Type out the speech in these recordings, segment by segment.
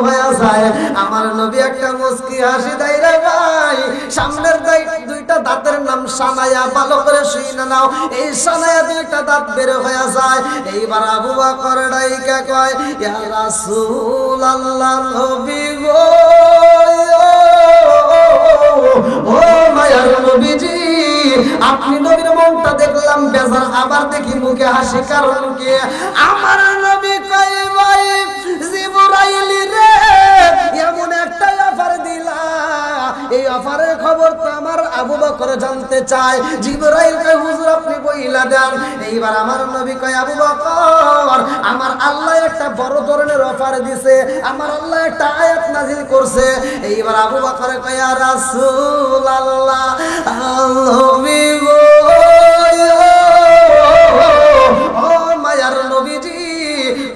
হয়ে যায়। আমার নবী একটা মুস্কি হাসি দেয় রে ভাই, সামনের দুইটা দাঁতের নাম সানায়া, ভালো করে শুনে নাও, এই সানায়া দুইটা দাঁত বের হয়ে যায়। এইবার আবু বকর ডাইকা কয়, ইয়া রাসূলুল্লাহ, নবী গো, ও মায়ার নবীজি, আপনি নবীর মনটা দেখলাম বেজার, আবার দেখি মুখে হাসি, কারণ কি? আমার নবী কয়, ভাই জিবরাইল রে, এমন একটা অফার দিলা, এই অফারের খবর তো আমার আবু বকর জানতে চায়। জিবরাইল কয়, হুজুর আপনি বইলা দেন। এইবার আমার নবী কয়, আবু বকর, আমার আল্লাহ একটা বড় ধরনের অফার দিছে, আমার আল্লাহ একটা আয়াত নাযিল করছে। এইবার আবু বকর কয়, ইয়া রাসূলুল্লাহ, নবী গো, ও মায়ার নবীজি,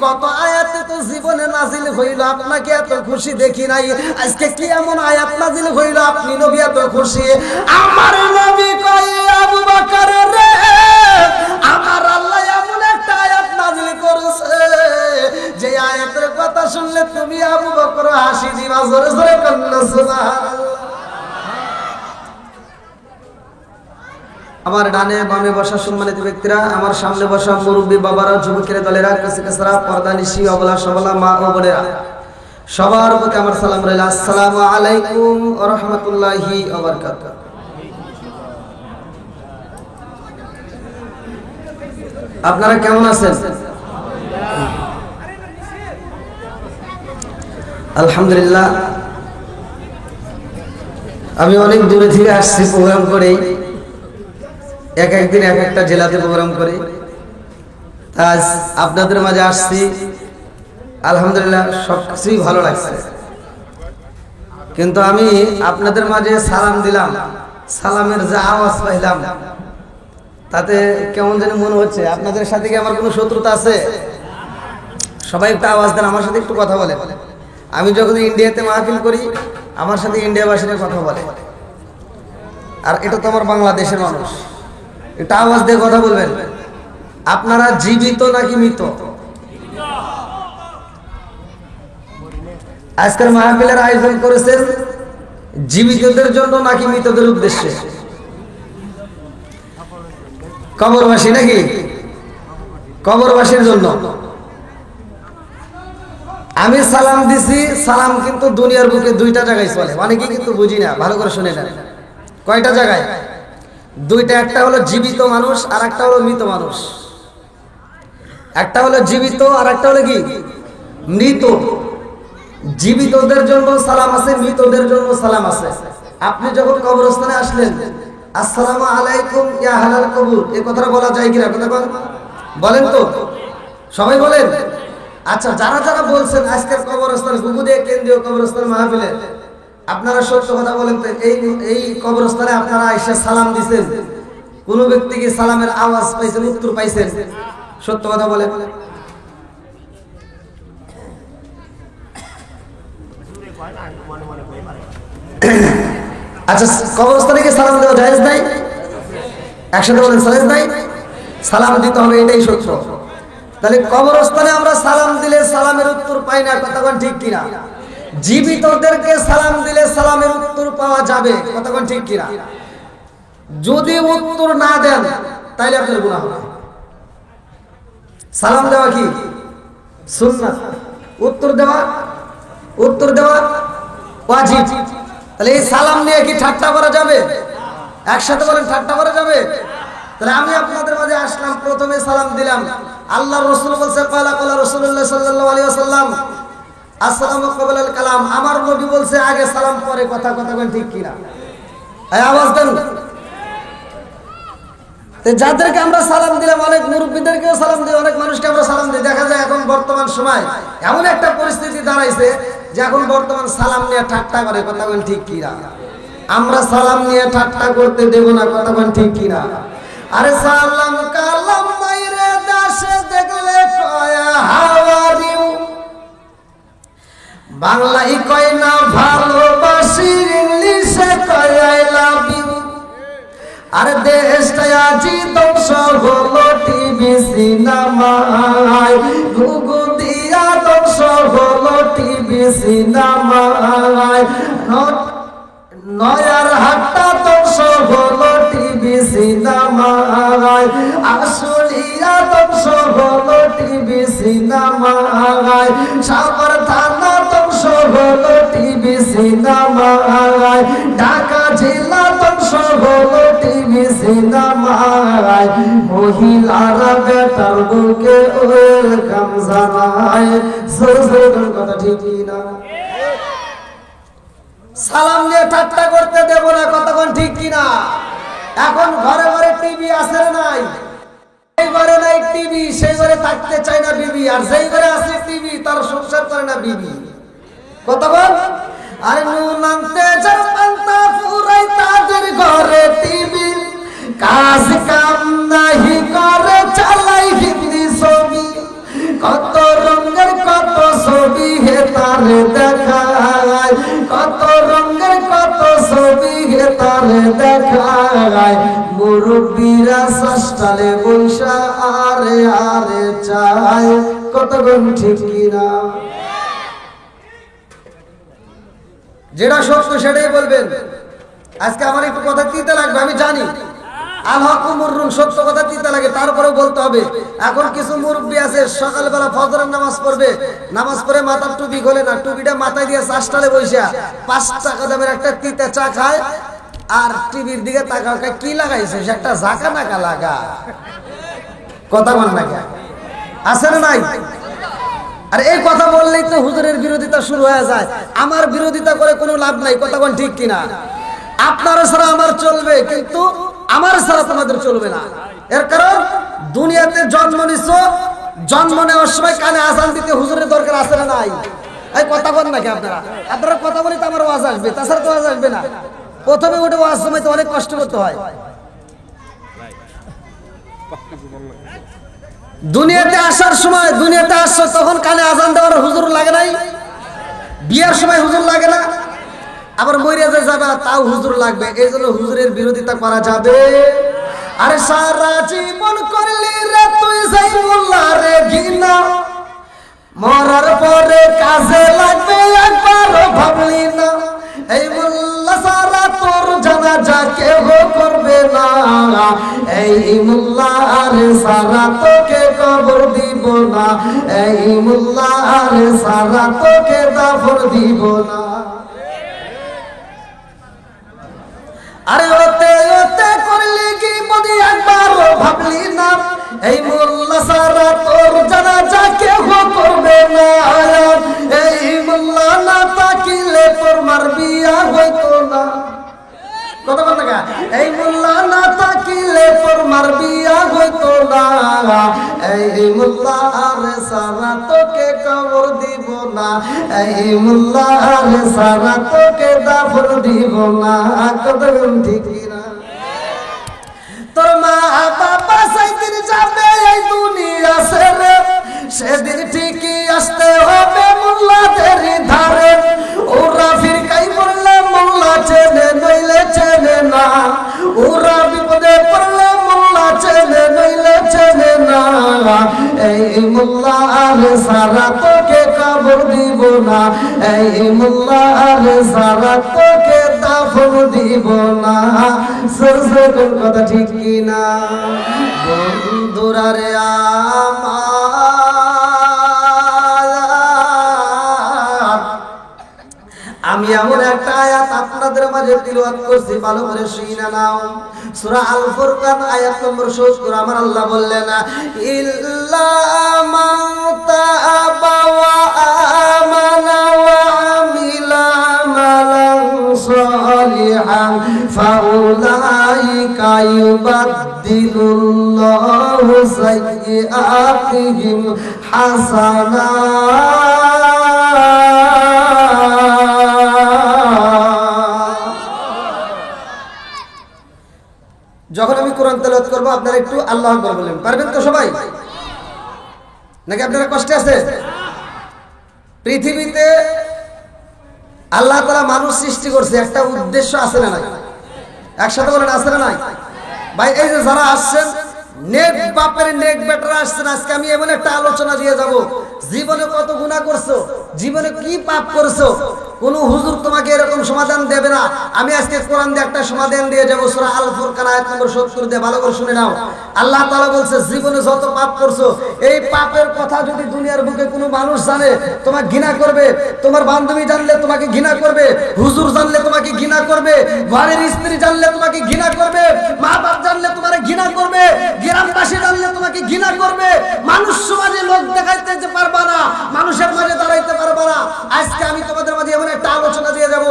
কত আয়াতে তো জীবনে নাজিল হইল, আপনাকে এত খুশি দেখি নাই, আজকে কি এমন আয়াত নাজিল হইল আপনি নবী এত খুশি? আমার নবী কয়, আবু বকর রে, আমার আল্লাহ এমন একটা আয়াত নাজিল করেছে, যে আয়াতের কথা শুনলে তুমি আবু বকর হাসি দিবা। জোরে জোরে কন্যা সুবহানাল্লাহ। আমার ডানে বামে বসা সম্মানিত ব্যক্তিরা, আমার সামনে বসা মুরব্বী বাবারা, যুবকের দলেরা, কচিকাচারা, পর্দানিশী, অবলা সবলা মা ও বোনেরা, সবার প্রতি আমার সালাম রইল। আসসালামু আলাইকুম ওয়া রাহমাতুল্লাহি ওয়া বারাকাতুহু। আপনারা কেমন আছেন? আলহামদুলিল্লাহ। আমি অনেক দূরে থেকে আসছি প্রোগ্রাম করে, এক একদিন এক একটা জেলাতে প্রোগ্রাম করে, আজ আপনাদের মাঝে আসছি। আলহামদুলিল্লাহ, সবকিছুই ভালো লাগছে, কিন্তু আমি আপনাদের মাঝে সালাম দিলাম, সালামের যা আওয়াজ পাইলাম তাতে কেমন যেন মনে হচ্ছে আপনাদের সাথে কি আমার কোনো শত্রুতা আছে? সবাই একটু আওয়াজ দেন, আমার সাথে একটু কথা বলে। আমি যখন ইন্ডিয়াতে মাহফিল করি, আমার সাথে ইন্ডিয়াবাসীরা কথা বলে, আর এটা তো আমার বাংলাদেশের মানুষ। একটু আওয়াজ দিয়ে কথা বলবেন। আপনারা জীবিত নাকি মৃত? আজকের মাহফিলের আয়োজন করেছেন জীবিতদের জন্য নাকি মৃতদের উদ্দেশ্যে? কবরবাসী নাকি? কবরবাসীর জন্য। আমি সালাম দিছি, সালাম কিন্তু দুনিয়ার বুকে দুইটা জায়গায় চলে, অনেকেই কিন্তু বুঝি না, ভালো করে শুনে নেন। কয়টা জায়গায়? দুইটা, একটা হলো জীবিত মানুষ আর একটা হলো মৃত মানুষ। একটা হলো জীবিত আর একটা হলো কি মৃত। জীবিতদের জন্য সালাম আছে, মৃতদের জন্য সালাম আছে। আপনি যখন কবরস্থানে আসলেন, আসসালামু আলাইকুম ইয়া আহলাল কবর, এই কথাটা বলা যায় কিনা? কথা বলেন তো, সবাই বলেন। আচ্ছা, যারা যারা বলছেন আজকের কবরস্থান গুগুদিয়া কেন্দ্রীয় কবরস্থান মাহফিলে, আপনারা সত্য কথা বলেন তো, এই কবরস্থানে আপনারা এসে সালাম দিয়েছেন, কোন ব্যক্তি কি সালামের আওয়াজ পাইছেন, উত্তর পাইছেন? সত্য কথা বলেন। আচ্ছা, কবরস্থানে কি সালাম দেওয়া জায়েজ নাই? একসাথে বলেন, জায়েজ নাই? সালাম দিতে হবে, এটাই সত্য। তাহলে কবরস্থানে আমরা সালাম দিলে সালামের উত্তর পাই না, কতক্ষণ ঠিক কিনা? জীবিতদেরকে সালাম দিলে সালামের উত্তর পাওয়া যাবে, কতক্ষণ ঠিক কিনা? যদি উত্তর না দেন তাইলে আপনার গুনাহ হবে। সালাম দেওয়া কি সুন্নাত, উত্তর দেওয়া ওয়াজিব। তাহলে এই সালাম নিয়ে কি ঠাট্টা করা যাবে? একসাথে বলেন, ঠাট্টা করা যাবে? তাহলে আমি আপনাদের মাঝে আসলাম, প্রথমে সালাম দিলাম। আল্লাহর রাসূল বলেছে, ক্বালা রাসূলুল্লাহ সাল্লাল্লাহু আলাইহি ওয়াসাল্লাম আসসালামু ক্বাবলাল কালাম। আমার নবী বলছে আগে সালাম পরে কথা, কতক্ষণ ঠিক কিনা? এই আওয়াজ দেন। যাদেরকে আমরা সালাম দিলাম, অনেক মুরব্বীদেরকেও সালাম দিই, অনেক মানুষকে আমরা সালাম দিই। দেখা যায় এখন বর্তমান সময় এমন একটা পরিস্থিতি দাঁড়াইছে যে এখন বর্তমান সালাম নিয়ে ঠাট্টা করে, কতক্ষণ ঠিক কিনা? আমরা সালাম নিয়ে ঠাট্টা করতে দেব না, কতক্ষণ ঠিক কিনা? আরে সালাম কালাম মাইরে দাসে দেখলে কয় হাউ আর ইউ, বাংলায় কয় না ভালোবাসি, ইংলিশে কয় আই লাভ ইউ। আর দেশটা আজি ধ্বংস হলো টিভি সিনেমায়, গুগু দিয়া ধ্বংস হলো টিভি সিনেমায়, নয়ার হাটটা ধ্বংস হলো টিভি সিনেমায়, আশুলিয়া ধ্বংস হলো টিভি সিনেমায়, সাভার থানা ধ্বংস হলো টিভি সিনেমায়, ঢাকা জেলা ধ্বংস হলো টিভি সিনেমায়, মহিলারা বেটার বুকে ওয়েলকাম জানায়। কথা ঠিক না? সালাম নিয়ে ঠাট্টা করতে দেব না, কতক্ষণ ঠিক কিনা? এখন ঘরে ঘরে টিভি আছে না নাই? এই ঘরে নাই টিভি, সেই ঘরে থাকতে চায় না বিবি, আর যেই ঘরে আছে টিভি তার সংসার করে না বিবি। কতক্ষণ? আরে নুনান্তে যার পান্তা ফুরাই তাদের ঘরে টিভি, কাজ কাম নাহি করে চালাই হিন্দি ছবি, কত রঙের কত ছবি হে তারে দেখায়, কত রঙের কত ছবি হে তারে দেখায়, মুরব্বীরা সাস্টালে বৈশা আরে আরে চায়। কতক্ষণ ঠিক কিনা? যেটা সত্য সেটাই বলবেন। আজকে আমার একটু কথা দিতে লাগবে, আমি জানি আল হকুমুররুন, সত্য কথা দিতে লাগে, তারপরেও বলতে হবে। এখন কিছু মুরব্বী আছে সকালবেলা ফজরের নামাজ পড়বে, নামাজ পড়ে মাথার টুপি খোলে না, টুপিটা মাথায় দিয়ে চাষটালে বইসা 5 টাকা দামের একটা তিতা চা খায় আর টিভির দিকে তাকাও, কি লাগাইছে একটা ঝাঁকা নাকা লাগা। কথা বল না, আছে না নাই? আর এই কথা বললেই তো হুজুরের বিরোধিতা শুরু হয়ে যায়। আমার বিরোধিতা করে কোনো লাভ নাই, কথা বল ঠিক কিনা? আপনারা ছাড়া আমার চলবে, কিন্তু আমার ছাড়া তোমাদের চলবে না। এর কারণ দুনিয়াতে জন্ম নিছ, জন্ম নেওয়ার সময় কানে আজান দিতে হুজুরের দরকার আছে না নাই? এই কথা বল নাকি আপনারা? আপনারা কথা বলে তো আমার ওয়াজ আসবে, তাছাড়া তো ওয়াজ আসবে না। প্রথমে ওটা ওয়াজ সময় তো অনেক কষ্ট করতে হয়। দুনিয়াতে আসার সময়, দুনিয়াতে আসছো তখন কানে আজান দেওয়ার হুজুর লাগে নাই? বিয়ার সময় হুজুর লাগে না? আবার মরিয়া যে যাবে তাও হুজুর লাগবে, এই জন্য হুজুরের বিরোধিতা করা যাবে? আরে সারা জীবন করলি রে তুই যাই মোল্লা রে ঘৃণা, মরার পরে কাজে লাগবে একবারও ভাবলি না, এই মোল্লা সারা তোর জানাজা কেহ করবে না, এই মোল্লা রে সারা তোকে কবর দিব না, এই মোল্লা রে সারা তোকে দাফন দিব না। আরে ওতে ওতে করলি কি বদি একবারও ভাবলি না, এই মোল্লা সারা তোর জানাজা কেহ করবে না, এই মোল্লা না তাকিলে তোর মার বিয়া হইতো না। কথা বল না, এই মোল্লা না তাকিলে তোর মার বিয়া হইতো না, এই মোল্লা রে সারা তোকে কবর দিব না, এই মোল্লা রে সারা তোকে দাফন দিব না। কতক্ষণ ঠিক না? তোর মা বাবা সেদিন যাবে এই দুনিয়া ছেড়ে, সেদিন ঠিকই আসতে হবে মোল্লাদের ধারে, ওরা ফিরকাই পড়লে মোল্লা চেনে নইলে চেনে না, ওরা বিপদে পড়লে মোল্লা চেনে নইলে চেনে না, এই মোল্লা রে সারা তোকে কবর দিব না, এই মোল্লা রে সারা তোকে দাফন দিব না। সরসর কথা ঠিক কিনা? বন্ধুরা রে আমার, আমি এমন একটা আয়াত আপনাদের মাঝে তিলাওয়াত করছি, ভালো করে শুনে নাও। সূরা আল ফুরকান আয়াত নম্বর 70। আমার আল্লাহ বললেন, ইল্লা মান তাআবা ওয়া আমানা ওয়া আমিলা আমালান সালিহান ফাউলাইকা ইউবাদদিলুল্লাহু সাইয়্যাতিহিম হাসানাত। যখন আমি কোরআন তেলাওয়াত করব আপনারা একটু আল্লাহু আকবার বলবেন, পারবেন তো সবাই? নাকি আপনারা কষ্টে আছে? পৃথিবীতে আল্লাহ তাআলা মানুষ সৃষ্টি করছে, একটা উদ্দেশ্য আছে না নাই? একসাথে বলেন, আছে না নাই? ভাই এই যে যারা আসছেন, নেক বাপের নেক বেটারা আসছেন, আজকে আমি এমন একটা আলোচনা দিয়ে যাব, জীবনে কত গুনাহ করছো, জীবনে কি পাপ করছো, কোন হুজুর তোমাকে এরকম সমাধান দেবে না। আমি আজকে কোরআন দিয়ে একটা সমাধান দিয়ে যাবো, সূরা আল ফুরকান আয়াত নম্বর 70 দিয়ে ভালো করে শুনে নাও। আল্লাহ তাআলা বলছে জীবনে যত পাপ করছো, এই পাপের কথা যদি দুনিয়ার বুকে কোনো মানুষ জানে তোমাকে ঘৃণা করবে, তোমার বান্ধবী জানলে তোমাকে ঘৃণা করবে, হুজুর জানলে তোমাকে ঘৃণা করবে, ঘরের স্ত্রী জানলে তোমাকে ঘৃণা করবে, মা বাপ জানলে তোমাকে ঘৃণা করবে, গ্রামবাসী জানলে তোমাকে ঘৃণা করবে, মানুষ সমাজে লোক দেখাইতে পারবা না, মানুষের মাঝে দাঁড়াইতে পারবা না। আজকে আমি তোমাদের মাঝে এমন একটা আলোচনা দিয়ে যাব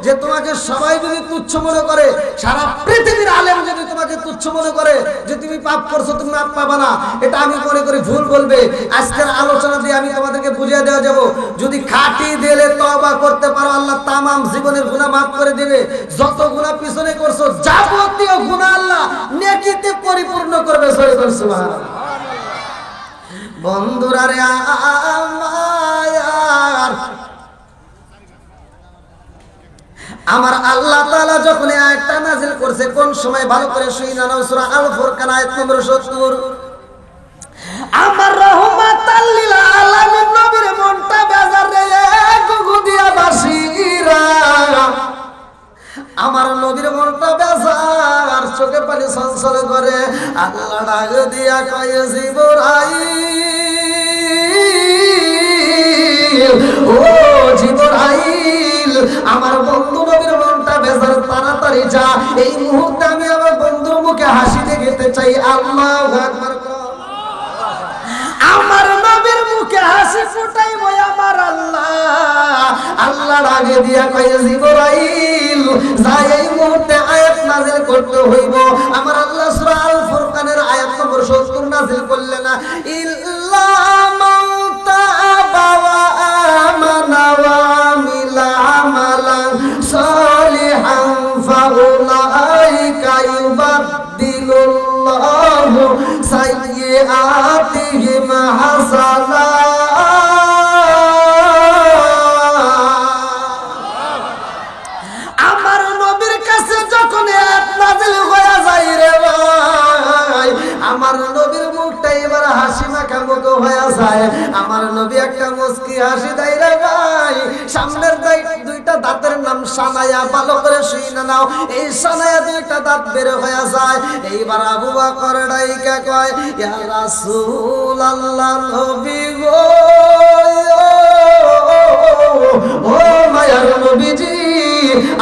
যে তোমাকে সবাই যদি তুচ্ছ মনে করে, সারা পৃথিবীর আলেম যদি তোমাকে তুচ্ছ মনে করে যে তুমি পাপ করছো, তুমি মাপ পাবা না, এটা আমি মনে করি ভুল বলবে। আজকের আলোচনা দিয়ে আমি তোমাদেরকে বুঝিয়ে দেওয়া যাব, যদি খাঁটি দিলে তওবা করতে পারো, আল্লাহ তামাম জীবনের গুনাহ মাফ করে দিবে। যত গুনাহ পিছনে করছো যাবতীয় গুনাহ আল্লাহ নেকিতে পরিপূর্ণ করবে। সুবহানাল্লাহ। বন্ধুরা রে আমার আল্লাহ তাআলা যখন আয়াতটা নাযিল করছে, কোন সময় ভালো করে শুনে নাও, সূরা আল ফুরকান আয়াত নম্বর 70। আমার রহমাতাল লিল আলামিন নবীর মনটা বেজার রে গুগুদিয়া বাসিরা, আমার নবীর মনটা বেজার, চোখে পানি সলসল করে। আল্লাহ ডাক দিয়া কয় জিবরাইল, ও জিবরাইল, আমার বন্ধু নবীর মনটা বেজার, তাড়াতাড়ি যা, এই মুহূর্তে আমি আমার বন্ধুর মুখে হাসি দেখতে চাই। আল্লাহু আকবার। আমার নবীর মুখে হাসি ফুটাইব আমার আল্লাহ। আল্লাহ আগে দিয়া কয় জিবরাইল, যাই এই মুহূর্তে আয়াত নাযিল করতে হইব। আমার আল্লাহ সূরা আল ফুরকানের আয়াত নম্বর 70 নাযিল করলেন না, ইল্লা মান তাবা ওয়া আমানা ওয়া আমিলা আমালান সালিহান ফাউলাইকা ইউবাদদিলুল্লাহু সাইয়্যাতিহিম হাসানাত। আমার নবীর কাছে যখন আয়াত নাযিল হয়ে যায় রে ভাই, আমার নবীর মুখটা এবার হাসি মাখা মুখ হয়ে যায়। আমার নবী একটা মুস্কি হাসি দেয় রে ভাই। সামনের দুইটা দাঁতের নাম সানায়া, ভালো করে শুনে নাও, এই সানায়া দুইটা দাঁত বের হয়ে যায়। এইবার আবু বকর ডাইকা কয়, ইয়া রাসূলুল্লাহ, নবী গো, ও মায়ার নবীজি,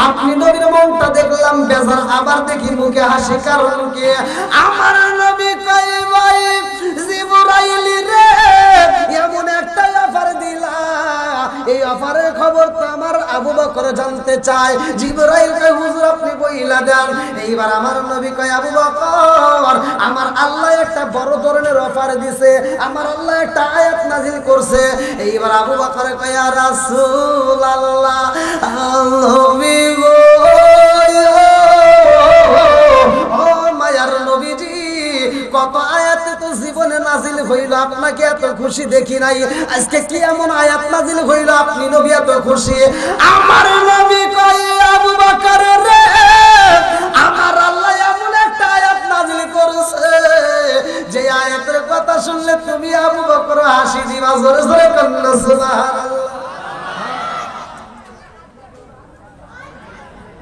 আপনি নবীর মনটা দেখলাম বেজার, আবার দেখি মুখে হাসি, কারণ কি? আমার নবী কয়, ভাই জিবরাইল রে, এমন একটা অফার দিলা, এই অফারের খবর তো আমার আবু বকর জানতে চায়। জিবরাইল কয়, হুজুর আপনি বইলা দেন। এইবার আমার নবী কয়, আবু বকর, আমার আল্লাহ একটা বড় ধরনের অফার দিছে, আমার আল্লাহ একটা আয়াত নাযিল করছে। এইবার আবু বকর কয়, ইয়া রাসূলুল্লাহ, নবী গো, ও মায়ার নবীজি, কত আয়াত তো জীবনে নাযিল হইল, আপনাকে এত খুশি দেখি নাই, আজকে কি এমন আয়াত নাযিল হইল আপনি নবী এত খুশি? আমার নবী কয়, আবু বকর রে, আমার আল্লাহ এমন একটা আয়াত নাযিল করেছে, যে আয়াতের কথা শুনলে তুমি আবু বকর হাসি দিবা। জোরে জোরে কন্না সুবহানাল্লাহ।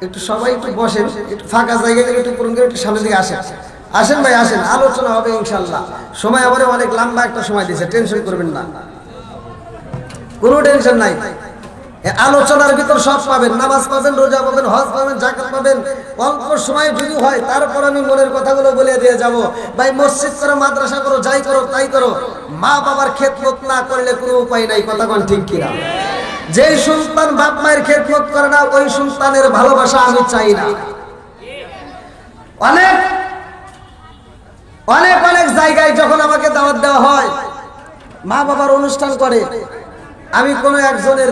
একটু সবাই একটু বসেন, একটু ফাঁকা জায়গা থেকে একটু পুরন করে একটু সামনের দিকে আসেন। আসেন ভাই, আসেন, আলোচনা হবে ইনশাআল্লাহ। সময় আবার অনেক লম্বা একটা সময় দিয়েছে, টেনশন করবেন না, কোনো টেনশন নাই। আলোচনার ভিতর সব পাবেন, নামাজ পাবেন, রোজা পাবেন, হজ পাবেন, যাকাত পাবেন। অল্প সময় যদি হয়, তারপর আমি মনের কথাগুলো বলে দিয়ে যাব। ভাই মসজিদ করো, মাদ্রাসা করো, যাই করো তাই করো, মা বাবার খেদমত না করলে কোনো উপায় নাই। কথা কোন ঠিক কিনা? যেই সন্তান বাপ মায়ের খেদমত করে না, ওই সন্তানের ভালোবাসা আমি চাই না। অনেক অনেক অনেক জায়গায় যখন আমাকে দাওয়াত দেওয়া হয়, মা বাবার অনুষ্ঠান করে, আমি কোনো একজনের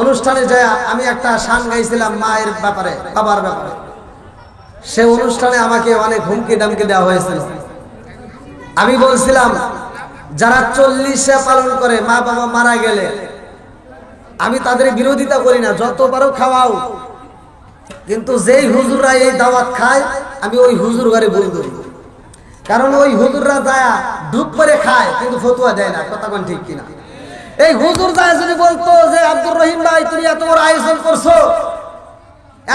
অনুষ্ঠানে যাই, আমি একটা শান গাইছিলাম মায়ের ব্যাপারে, বাবার ব্যাপারে। সে অনুষ্ঠানে আমাকে অনেক হুমকি দামকি দেওয়া হয়েছিল। আমি বলছিলাম, যারা 40 পালন করে মা বাবা মারা গেলে, আমি তাদের বিরোধিতা করি না, যত পারো খাওয়াও, কিন্তু যেই হুজুররা এই দাওয়াত খায়, আমি ওই হুজুর ঘরে বলি করি। কারণ ওই হুজুররা যায় ডুব করে খায়, কিন্তু ফতুয়া দেয় না। কথা কোন ঠিক কিনা? এই হুজুর যায় যদি বলতো যে আব্দুর রহিম ভাই তুমি এত বড় আয়োজন করছো,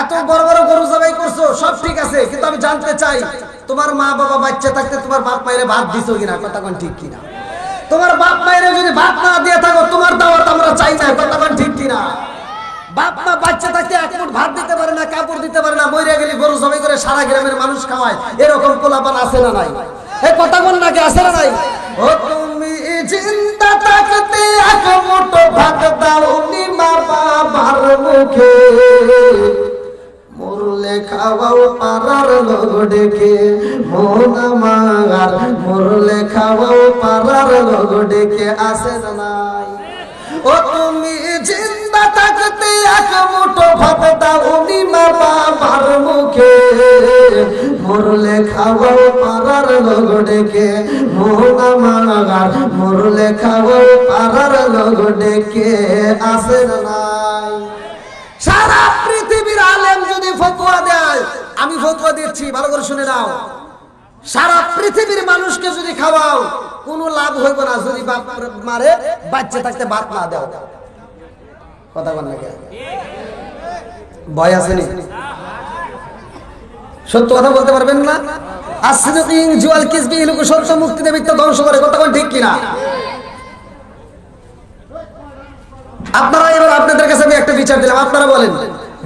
এত বড় বড় গরু জবাই করছো, সব ঠিক আছে, কিন্তু আমি জানতে চাই তোমার মা বাবা বাচ্চা থাকতে তোমার বাপ মায়ের ভাত দিছো কিনা, কথা কোন ঠিক কিনা? তোমার বাপ মায়ের যদি ভাত না দিয়ে থাকো তোমার দাওয়াত আমরা চাই না, কথা কোন ঠিক কিনা? বাপ মা বাচ্চা থাকতে এক মুঠ ভাত দিতে পারে না, কাপড় দিতে পারে না, মইরা গেলে গরু জবাই করে সারা গ্রামের মানুষ খাওয়ায়, এরকম পোলাপান আছে না নাই? এই কথা কোন নাকি আছে না নাই? ও তুমি জিন্দা থাকতে এক মুঠো ভাত দাও নি মা বাবার মুখে, মরলে খাওয়াও পারার লোক ডেকে, মন আমার মরলে খাওয়াও পারার লোক ডেকে, আসে না নাই? ও তুমি জিন্দা থাকতে এক মুঠো ভাত দাও নি মা বাবার মুখে, মরলে খাওয়াও পারার লোক ডেকে, মন আমার মরলে খাওয়াও পারার লোক ডেকে, আসে না নাই? সারা পৃথিবীর আলেম যদি ফতোয়া দেয়, আমি ফতোয়া দিচ্ছি, ভালো করে শুনে নাও, সারা পৃথিবীর মানুষকে যদি খাওয়াও কোনো লাভ হইব না যদি বাপ মারে বাচ্চা থাকতে ভাত না দাও, কথা বল না? ভয় আছে নি? সত্য কথা বলতে পারবেন না? আসিদিন জুয়াল কিসবি লোক সত্য মুক্তি দেবে, মিথ্যা ধ্বংস করে, কথা কোন ঠিক কিনা? আপনারা এবার আপনাদের কাছে আমি একটা বিচার দিলাম, আপনারা বলেন,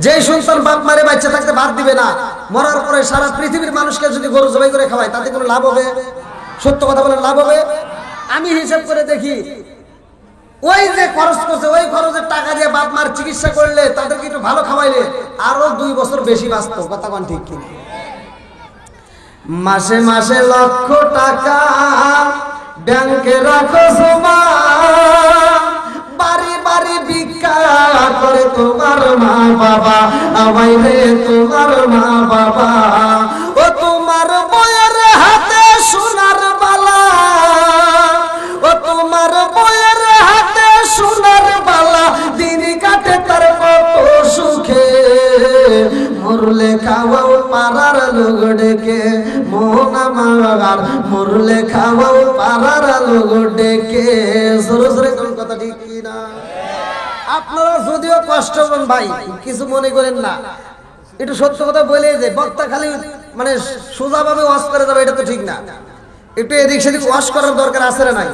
যে সন্তান বাপ মারে বাচ্চা থাকতে ভাত দিবে না, মরার পরে সারা পৃথিবীর মানুষকে যদি গরু জবাই করে খাওয়ায়, তাতে কোনো লাভ হবে? সত্য কথা বলেন, লাভ হবে? আমি হিসাব করে দেখি, ওই যে খরচ করছে ওই খরচের টাকা দিয়ে বাপ মার চিকিৎসা করলে, তাদেরকে একটু ভালো খাওয়াইলে আরো 2 বছর বেশি বাঁচত, কথা কোন ঠিক কিনা? মাসে মাসে লক্ষ টাকা ব্যাংকে রাখো জমা, বাড়ি বাড়ি ভিক্ষা করে তোমার মা বাবা, আমায় রে তোমার মা বাবা, ও তোমার বয়ের হাতে সোনার বালা, ও তোমার বয়ের হাতে সোনার বালা, দিন কাটে তার কত সুখে, মরলে খাওয়াও পারার লোক ডেকে, মোহন আমার মরলে খাওয়াও পারার লোক ডেকে, সরে সরে কোন কথা ঠিক কিনা? আপনারা যদিও কষ্ট পান ভাই, কিছু মনে করেন না, একটু সত্য কথা বলে যে বক্তা খালি মানে সোজাভাবে ওয়াজ করে যাবে, এটা তো ঠিক না, একটু এদিক সেদিক ওয়াজ করার দরকার আছে না নাই?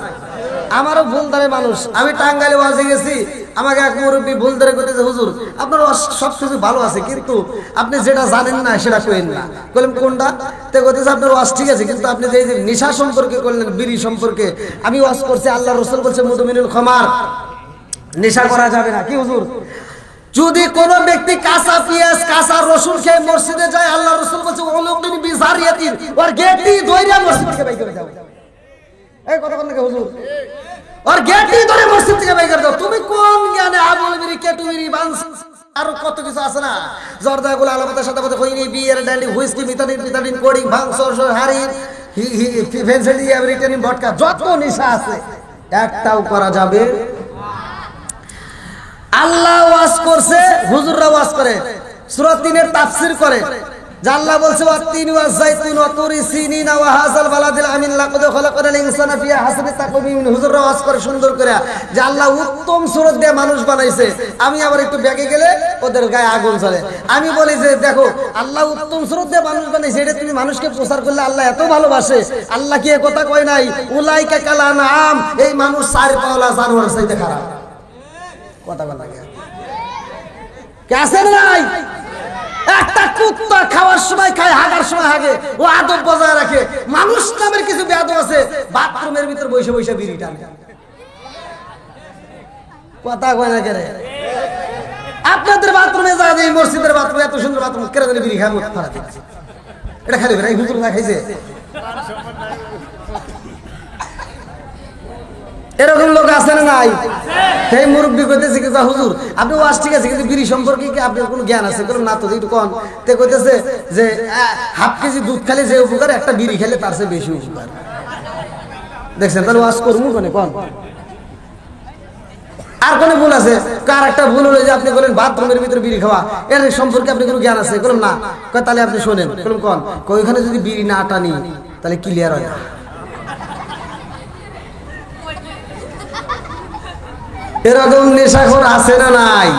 আমারও ভুল ধরে মানুষ, আমি টাঙ্গাইলে ওয়াজে গেছি, আমাকে এক মুরব্বী ভুল ধরে কইতেছে, হুজুর আপনার সব কিছু ভালো আছে, কিন্তু আপনি যেটা জানেন না সেটা কইেন না। বললাম কোনটা? তে কইতেছে আপনার ওয়াজ ঠিক আছে, কিন্তু আপনি যে নেশা সম্পর্কে করলেন, বিড়ি সম্পর্কে, আমি ওয়াজ করছি আল্লাহ রাসূল বলছে মুদমিনুল খামার, নেশা করা যাবে না। কি হুজুর? যদি কোন ব্যক্তি কাঁচা পেঁয়াজ কাঁচা রসুন খেয়ে মসজিদে যায়, আল্লাহ রাসূল বলছে ওয়ালাউদ্দিন বিজারিয়াতিন, ওর গেটই দইরা মসজিদ থেকে বাইর করে দাও। এই কথা কোন থেকে হুজুর? আর গেটই ধরে মসজিদ থেকে বাইর করে দাও। তুমি কোন জ্ঞানে আবুল বিরি কেটুবিরি বাংস আর কত কিছু আছে না, জর্দা গুলো আলাপাতার সাথে সাথে হইনি, বিয়ার ড্যান্ডি, হুইস্কি, মিথানিন মিথানিন, কোডিং, ভাংস, হারিন, ফেন্সিডি, এভরিথিং, ভডকা, যত নেশা আছে একটাও করা যাবে। আল্লাহ ওয়াজ করছে, হুজুররা ওয়াজ করে, সূরা ৩ এর তাফসীর করে, যে আল্লাহ বলছে ওয়াত-তিন ওয়াজ-যাইতুন ওয়া তুরি সিনিন ওয়া হাযাল বালাদিল আমিন লাকাদ খালাকনাল ইনসানা ফি আহসানি তাকওয়িম। হুজুররা ওয়াজ করে সুন্দর করে যে আল্লাহ উত্তম সূরত দিয়ে মানুষ বানাইছে। আমি আবার একটু ব্যাগে গেলে ওদের গায়ে আগুন জ্বলে। আমি বলি যে দেখো আল্লাহ উত্তম সূরত দিয়ে মানুষ বানাইছে, এটা তুমি মানুষকে প্রচার করলে আল্লাহ এত ভালোবাসে। আল্লাহ কি এ কথা কয় নাই উলাইকা কাল আনআম, এই মানুষ চার পাওলা জানোয়ার চাইতে খারাপ। কথা বলা লাগে কে আছে নাই? একটা কুত্তা খাওয়ার সময় খায়, হাগার সময় হাগে, ও আদব বজায় রাখে। মানুষ নামের কিছু বেয়াদব আছে, বাথরুমের ভিতর বসে বসে বিড়ি টানে। কথা কয় না কেন? আপনাদের বাথরুমে যা যে মসজিদের বাথরুমে এত সুন্দর বাথরুম, কেন জানি বিড়ি খায়, খারাপ এটা খালি এই হুজুর না খাইছে। এরকম লোক আছে না নাই? সেই মুরব্বী কইতেছে কি হুজুর আপনি ওয়াজ ঠিক আছে, কিন্তু বিড়ি সম্পর্কে কি আপনার কোনো জ্ঞান আছে? বললাম না তো, একটু কন। তে কইতেছে যে হাফ কেজি দুধ খালি যে উপকার, একটা বিড়ি খেলে তার চেয়ে বেশি উপকার। দেখছেন? তাহলে ওয়াজ করবো কোনে কন? আর কোন ভুল আছে? কার একটা ভুল হলো যে আপনি বলেন বাথরুমের ভিতরে বিড়ি খাওয়া, এর সম্পর্কে আপনি কোনো জ্ঞান আছে? বললাম না। কয় তাহলে আপনি শোনেন। বললাম কন? কই ওখানে যদি বিড়ি না টানি তাহলে ক্লিয়ার হয় না। এরকম নেশাখোর আছে না নাই?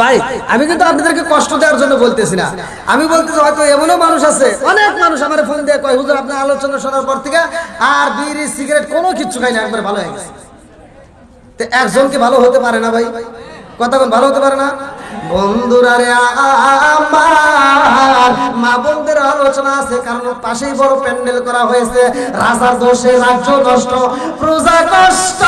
ভাই আমি কিন্তু আপনাদেরকে কষ্ট দেওয়ার জন্য বলতেছি না, আমি বলতেছি হয়তো এমনও মানুষ আছে, অনেক মানুষ আমার ফোন দিয়ে কয় হুজুর আপনার আলোচনা শোনার পর থেকে আর বিড়ি সিগারেট কোনো কিছু খাই না, একবার ভালো হয়ে গেছে। তো একজনকে ভালো হতে পারে না ভাই? কতক্ষণ ভালো হতে পারে না? বন্ধুরা রে আমার, মা বোনদের আলোচনা আছে, কারণ পাশেই বড় প্যান্ডেল করা হয়েছে। রাজার দোষে রাজ্য নষ্ট, প্রজা কষ্ট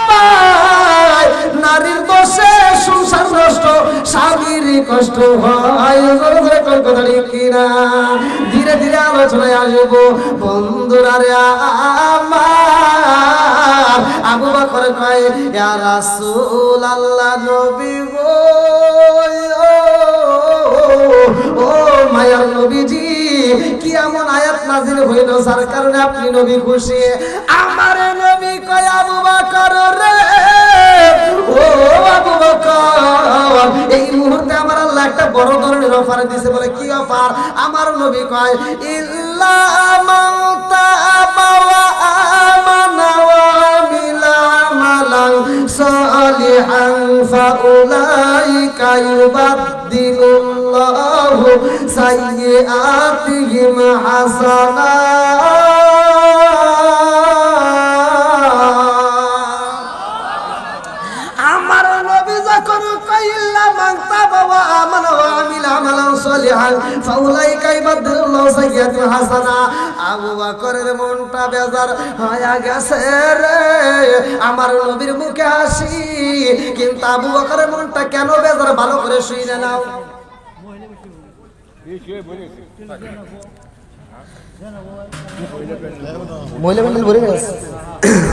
পায়, নারীর দোষে সংসার নষ্ট, স্বামীর কষ্ট হয়। কথা কিনা? ধীরে ধীরে আলোচনায় আসবো। বন্ধুরা রে আমার, আবু বকর কয় ইয়া রাসূলুল্লাহ, নবী গো, ও মায়ার নবীজি, কি এমন আয়াত নাযিল হইল যার কারণে আপনি নবী খুশি? আমার নবী কয় আবু বকর রে, ও আবু বকর, এই মুহূর্তে আমার আল্লাহ একটা বড় ধরনের অফার দিয়েছে। বলে কি অফার? আমার নবী কয় ইল্লা মান তাবা ওয়া আমানা ওয়া আমিলা আমালান সালিহান ফাউলাইকা ইউবাদদিলুল্লাহু সাইয়্যাতিহিম হাসানাত। আমার নবী যখন কইলা মান তাবা ওয়া আমানা ওয়া আমিলা আমালান সালিহান ফাউলাইকা ইউবাদদিলুল্লাহু সাইয়্যাতিহিম হাসানা, আবু বকরের মনটা বেজার হয়ে গেছে রে। আমার নবীর মুখে হাসি, কিন্তু আবু বকরের মনটা কেন বেজার ভালো করে শুনে নাও।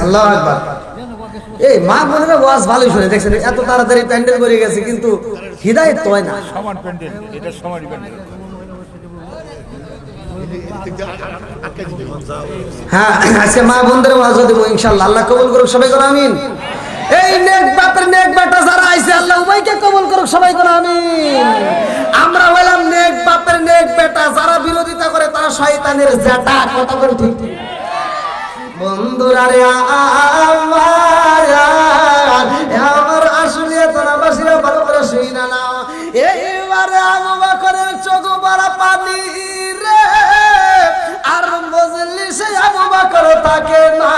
আল্লাহু আকবার। এই মা বোনেরা ওয়াজ ভালোই শুনে, দেখছেন এত তাড়াতাড়ি প্যান্ডেল ভরে গেছে, কিন্তু হিদায়াত তো হয় না। সমান প্যান্ডেল, এটা সমান প্যান্ডেল। হ্যাঁ, আজকে মা বোনদের ওয়াজ দেব ইনশাআল্লাহ, আল্লাহ কবুল করুক, সবাই করো আমিন। এই নেক বাপের নেক বেটা যারা আইছে, আল্লাহ উভয়কে কবুল করুক, সবাই করো আমিন। আমরা হইলাম নেক বাপের নেক বেটা, যারা বিরোধিতা করে তারা শয়তানের জেটা। কথা বল ঠিক? বন্ধুরা রে আমার আসলে তোরাবাসীরা ভালো করে শুই না না। এইবারে আবু বকরের চোখ বড় পানি রে, আর মজলিসে আবু বকর থাকে না।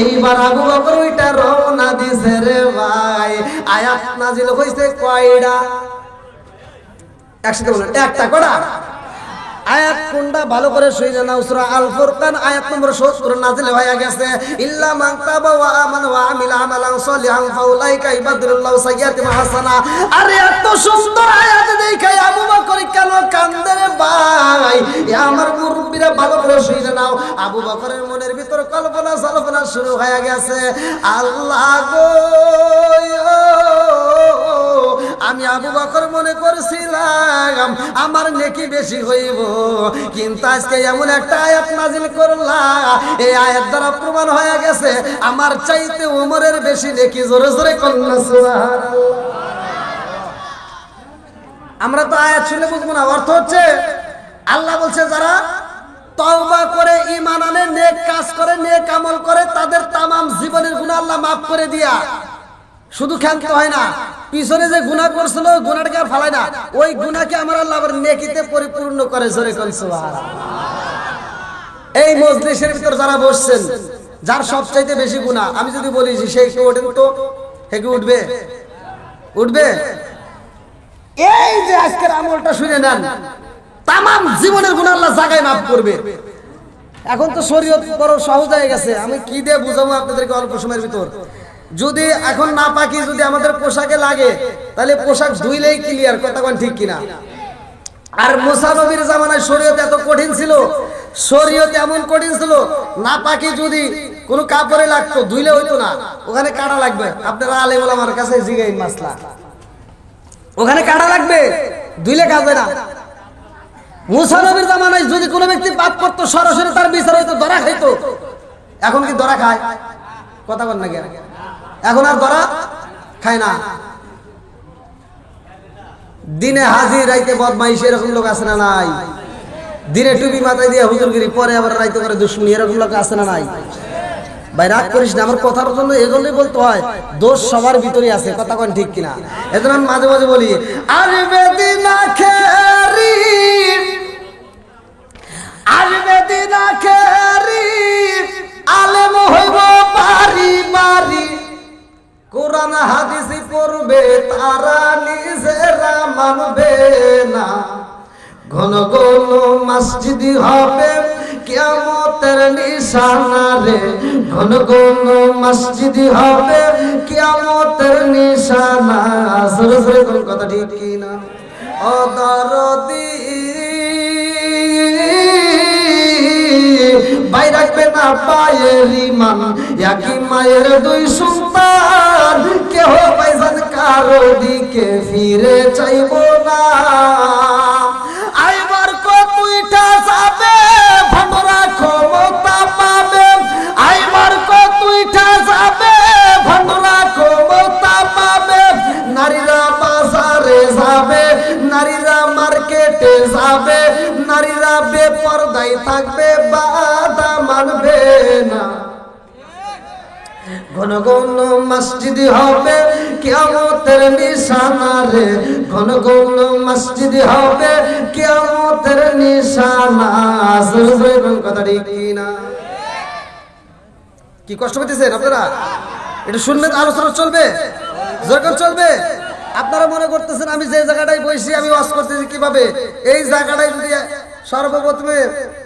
এইবার আবু বকর ওইটা রওনা দিছে রে ভাই। আয়াত নাজিল হইছে কয়টা? একসাথে বলেন, একটা। কটা আয়াত কোনটা? ভালো করে শুনে নাও। সূরা আল ফুরকান আয়াত নম্বর 70 নাযিল হয়ে গেছে। ইল্লা মান তাবা ওয়া আমানা ওয়া আমিলা আমালান সালিহান ফাউলাইকা ইবাদুল্লাহু সাইয়্যাতিহিম হাসানা। আরে এত সুন্দর আয়াত দেখে আবু বকর কেন কান্দে রে ভাই? আমার মুরব্বিরা ভালো করে শুনে নাও। আবু বকরের মনের ভিতর কল্পনা জল্পনা শুরু হয়ে গেছে। আল্লাহ গো, আমি আবু বকর মনে করছিলাম আমার নেকি বেশি হইব, কিন্তু আজকে এমন একটা আয়াত নাজিল করলা, এই আয়াত দ্বারা প্রমাণ হয়ে গেছে আমার চাইতে ওমরের বেশি নেকি। জোরে জোরে কন্যা সুবহানাল্লাহ। আমরা তো আয়াত শুনে বুঝবো না, অর্থ হচ্ছে আল্লাহ বলছে যারা তওবা করে, ঈমান আনে, নেক কাজ করে, নেক আমল করে, তাদের তামাম জীবনের গুনাহ আল্লাহ মাফ করে দিয়া শুধু ক্ষান্ত হয় না, পিছনে যে গুনাহ করছিল গুনাহটাকে আর ফালায় না, ওই গুনাহকে আমার আল্লাহ আবার নেকিতে পরিপূর্ণ করে। জোরে কোন সুবহানাল্লাহ। এই মজলিসের ভিতর যারা বসছেন, যার সবচাইতে বেশি গুনাহ, আমি যদি বলি যে সেই কেউ ওঠেন তো, হে কি উঠবে? উঠবে? এই যে আজকের আমলটা শুনে নেন, তামাম জীবনের গুনাহ আল্লাহ জায়গায় মাফ করবে। এখন তো শরীয়ত বড় সহজ হয়ে গেছে, আমি কি দিয়ে বুঝাবো আপনাদেরকে অল্প সময়ের ভিতর। যদি এখন না পাকি যদি আমাদের পোশাকে লাগে, তাহলে পোশাক ধুইলেই ক্লিয়ার। কথা কোন ঠিক কিনা? আর মুসা নবীর জামানায় শরীয়ত এত কঠিন ছিল, শরীয়ত এমন কঠিন ছিল, না পাকি যদি কোনো কাপড়ে লাগতো ধুইলে হইতো না, ওখানে কাটা লাগবে। আপনারা আলেম ওলামার কাছে জিগাইন মাসলা, ওখানে কাটা লাগবে, ধুইলে কাজ হয় না। মুসা নবীর জামানায় যদি কোনো ব্যক্তি পাপ করতো, সরাসরি তার বিচার হইতো, ধরা খাইতো। এখন কি ধরা খায়? কথা বল না কেন? এখন আর ধরা খায় না। দিনে হাজির, রাইতে বদমাইশ, এরকম লোক আছে না নাই? দিনে টুপি মাথায় দিয়ে হুজুরগিরি, পরে আবার রাইতে করে দুশ্মনী, এরকম লোক আছে না নাই? ভাই রাগ করিস না, আমার কথার জন্য এজন্যই বলতে হয় দোষ সবার ভিতরে আছে, কথা কোন ঠিক কিনা। এজন্য আমি মাঝে মাঝে বলি আসবে দিন আখেরি, আসবে দিন আখেরি, আলেম হইব বাড়ি বাড়ি, কোরআন হাদিস পড়বে তারা নিজেরা মানবে না, ঘন ঘন মসজিদ হবে কিয়ামতের নিশানা রে, ঘন ঘন মসজিদ হবে কিয়ামতের নিশানা। জোরে জোরে কোন কথা ঠিক কি না? ও দরদি ভাই রাখবে না পায়ের ইমান, একই মায়ের দুই সন্তান, কেহ পাইজান কারো দিকে ফিরে চাইব না। আইবার কতইটা যাবে ভণ্ডরা ক্ষমতা পাবে, আইবার কতইটা যাবে ভণ্ডরা ক্ষমতা পাবে, নারীরা বাজারে যাবে, নারীরা মার্কেটে যাবে, নারীরা বেপরদায় থাকবে, বাধা মানবে না, ঘন ঘন মসজিদ হবে কিয়ামতের নিশানা রে, ঘন ঘন মসজিদ হবে কিয়ামতের নিশানা। কথা ঠিক কিনা? কি কষ্ট পেতেছেন আপনারা? এটা শুনবেন, আলোচনা চলবে, যখন চলবে। আপনারা মনে করতেছেন আমি যে জায়গাটায় বসি আমি ওয়াজ করতেছি কিভাবে, এই জায়গাটায় যদি সর্বপ্রথমে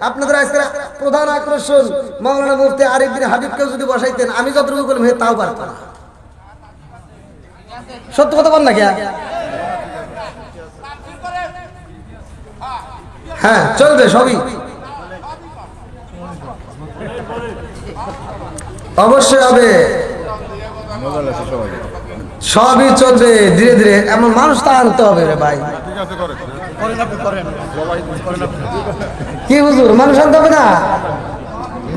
আপনাদের আজকের প্রধান আকর্ষণ মাওলানা মুফতি আরিফ বিন হাবিবকেও যদি বসাইতেন, আমি যতটুকু বললাম হে তাও পারত না। সত্য কথা বল না কে? হ্যাঁ চলবে, সবই অবশ্যই হবে, সবই চলবে ধীরে ধীরে। এমন মানুষ তা আনতে হবে রে ভাই। কি হুজুর মানুষ আনতে হবে না?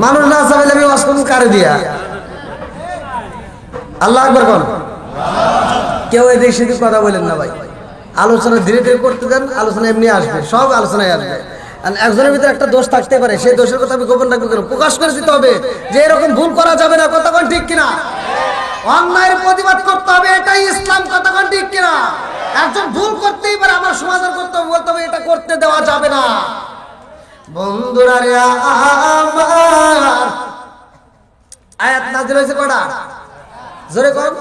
মানুষ না চাইলে আমি ওয়াজ করব কারে দিয়া? আল্লাহ আকবার কোন। কেউ এই দেশে কথা বলেন না ভাই, আলোচনা ধীরে ধীরে করতে দেন, আলোচনা এমনি আসবে, সব আলোচনায় আসবে। একজনের ভিতরে একটা দোষ থাকতে পারে, সেই দোষের কথা আমি গোপন রাখবো কেন? প্রকাশ করে দিতে হবে যে এরকম ভুল করা যাবে না, কথা কোন ঠিক কিনা? অন্যায়ের প্রতিবাদ করতে হবে, এটাই ইসলাম, কথা কোন ঠিক কিনা? একজন ভুল করতেই পারে, আমার সমাধান করতে হবে, বলতে হবে এটা করতে দেওয়া যাবে না। বন্ধুরা রে আমার, আয়াত নাযিল হয়েছে কয়টা? জোরে কোন?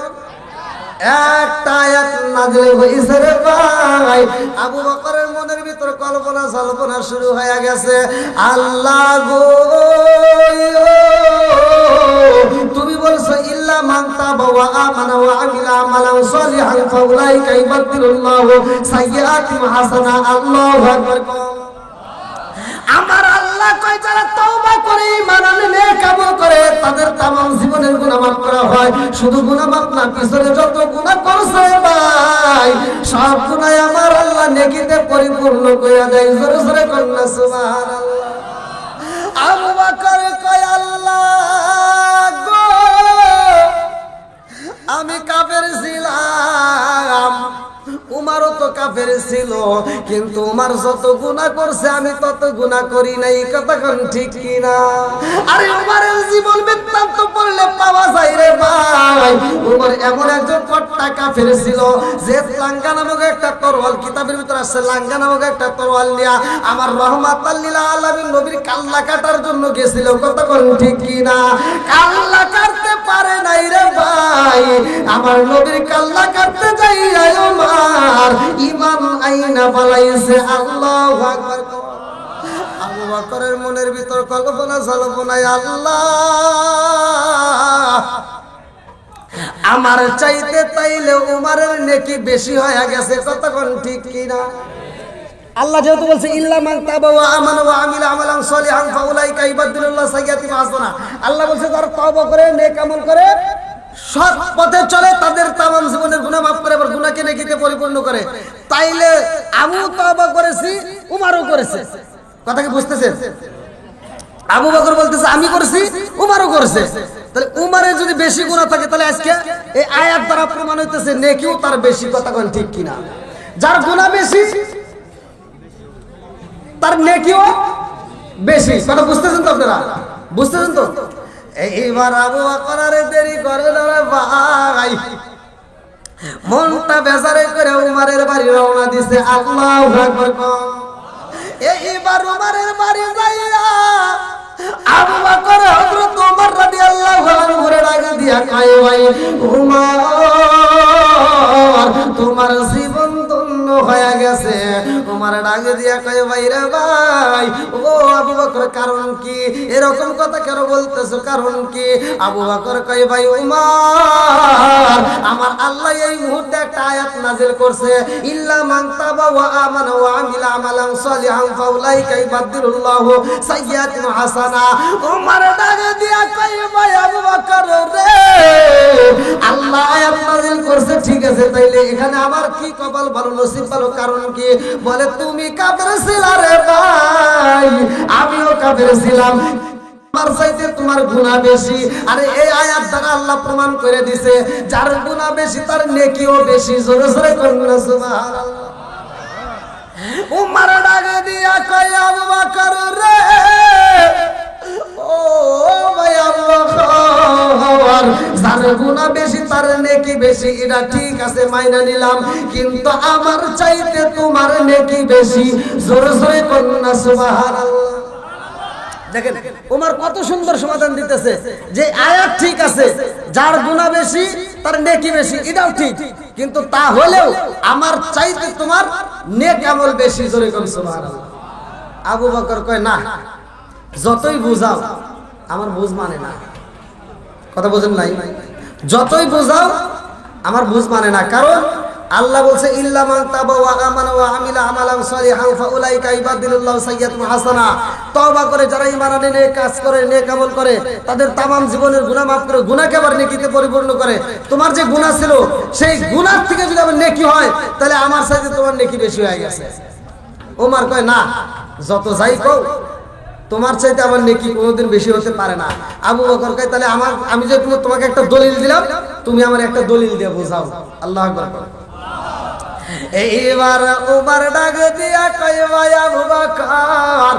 একটা আয়াত নাযিল হয়েছে রে ভাই। আবু বকরের মনের ভিতর কল্পনা জল্পনা শুরু হয়ে গেছে, আল্লাহ গো তুমি বলছো ইল্লা মান তাবা ওয়া আমানা ওয়া আমিলা আমালান সালিহান ফাউলাইকা ইউবাদদিলুল্লাহু সাইয়্যাতিহিম হাসানা। আল্লাহু আকবার। আমার আল্লাহ কয় যারা তওবা করে ঈমান আনে নেক আমল করে তাদের तमाम জীবনের গুনাহ মাফ করা হয়। শুধু গুনাহ মাফ না, পিছনে যত গুনাহ করছে ভাই সব গুনাহ আমার আল্লাহ নেকিতে পরিপূর্ণ কইরা দেয়। জোরে জোরে কন্না সুবহানাল্লাহ। আবু বকর কয় আল্লাহ গো আমি কাফের ছিলাম, উমারও তো কাফের ছিল, কিন্তু উমার যত গুনাহ করছে আমি তত গুনাহ করি নাই, কথা কোন ঠিক কিনা? আরে উমারের জীবন বৃত্তান্ত পড়লে পাওয়া যায় রে ভাই। উমর এমন একজন কট্টা কাফের ছিল যে লাঙ্গা নামক একটা তরোয়াল, কিতাবের ভিতর আছে লাঙ্গা নামক একটা তরোয়াল নিয়া আমার রহমাতাল লিল আলামিন নবীর কাল্লা কাটার জন্য গেছিল, কথা কোন ঠিক কিনা? কাল্লা কাটতে পারে নাই রে ভাই, আমার নবীর কাল্লা কাটতে যাই আমার ঈমান আইনা পালাইছে। আল্লাহু আকবার। আবু বকরের মনের ভিতর কল্পনা জল্পনায়, আল্লাহ আমার চাইতে তাইলে উমারের নেকি বেশি হয়ে গেছে, কতক্ষণ ঠিক কিনা? আল্লাহ যেহেতু বলছে ইল্লা মান তাবা ওয়া আমানা ওয়া আমিলা আমালান সালিহান ফাউলাইকা ইউবাদদিলুল্লাহু সাইয়্যাতিহিম হাসানা। আল্লাহ বলছে যারা তওবা করে নেক আমল করে সৎ পথে চলে তাদের तमाम জীবনের গুনাহ মাফ করে, আবার গুনাহকে নেকিতে পরিপূর্ণ করে। তাইলে আবু তওবা করেছি, উমারও করেছে, কথা কি বুঝতেছেন? আবু বকর বলতেছে আমি করেছি, উমারও করেছে। তাহলে উমারের যদি বেশি গুনাহ থাকে তাহলে আজকে এই আয়াত দ্বারা প্রমাণ হইতেছে নেকিও তার বেশি, কথা কোন ঠিক কিনা? যার গুনাহ বেশি তার নেকিও বেশি, কথা বুঝতেছেন তো আপনারা? বুঝতেছেন তো? এইবার আবু বকর আর দেরি করে না রে ভাই, মনটা বেজারে করে উমারের বাড়ি রওনা দিছে। আল্লাহু আকবার কম। এইবার উমারের বাড়ি যাইয়া আবু বকর হযরত ওমর রাদিয়াল্লাহু আনহু রে ডাক দিয়া কয়, ভাই উমর, তোমার জীবন ধন্য হয়ে গেছে। উমর ডাক দিয়া কয়, ভাই রে ভাই, ও আবু বকর কারণ কি, এরকম কথা কেন বলতেছো, কারণ কি? আবু বকর কয়, ভাই উমর, আমার আল্লাহ এই মুহূর্তে একটা আয়াত নাযিল করছে, ইল্লা মান তাবা ওয়া আমানা ওয়া আমিলা আমালান সালিহান ফাউলাইকা ইবাদদিলুল্লাহু সাইয়্যাতিহিম হাসানা। উমর ডাক দিয়া কয়, ভাই আবু বকর রে, আল্লাহ আয়াত নাযিল করছে ঠিক আছে, তাইলে এখানে আমার কি কপাল ভালো, নসিব ভালো, কারণ কি? বলে তুমি কাফের ছিলা রে ভাই, আমিও কাফের ছিলাম, আমার চাইতে তোমার গুনাহ বেশি। আরে এই আয়াত দ্বারা আল্লাহ প্রমাণ করে দিছে যার গুনাহ বেশি তার নেকিও বেশি। জোরে জোরে বলুন সুবহানাল্লাহ। উমর ডাক দিয়া কয়, আবু বকর রে, ও ভাই আবু বকর, যার গুনাহ বেশি তার নেকি বেশি, এটা ঠিক আছে মাইনা নিলাম, কিন্তু আমার চাইতে তোমার নেকি বেশি। জোরে জোরে বলুন সুবহানাল্লাহ। দেখেন ওমর কত সুন্দর সমাধান দিতেছে যে আয়াত ঠিক আছে, যার গুনাহ বেশি তার নেকি বেশি, এটাও ঠিক, কিন্তু তা হলেও আমার চাইতে তোমার নেক আমল বেশি। জোরে কোন সুবহানাল্লাহ। আবু বকর কয়, না, যতই বুঝাও আমার বুঝ মানে না। কথা বোঝেন নাই? যতই বুঝাও আমার বুঝ মানে না, কারণ আল্লাহ বলছে ইল্লা মান তাবা ওয়া আমানা ওয়া আমিলা আমালান সালিহান ফাউলাইকা ইবাদদিলুল্লাহু সাইয়্যাতিহিম হাসানা। তওবা করে যারা ঈমান আনে, নেক কাজ করে, নেক আমল করে, তাদের তামাম জীবনের গুনাহ মাফ করে, গুনাহকে আবার নেকিতে পরিপূর্ণ করে। তোমার যে গুনাহ ছিল সেই গুনাহ থেকে যদি আবার নেকি হয় তাহলে আমার চাইতে তোমার নেকি বেশি হয়ে গেছে। ওমর কয়, না, যত যাই কও তোমার চাইতে আমার নেকি কোনোদিন বেশি হতে পারে না। আবু বকর কয়, তাহলে আমি যে তোমাকে একটা দলিল দিলাম, তুমি আমার একটা দলিল দিয়ে বোঝাও। আল্লাহু আকবার। এইবার ওমর ডাক দিয়া কয়, ভাই আবু বকর,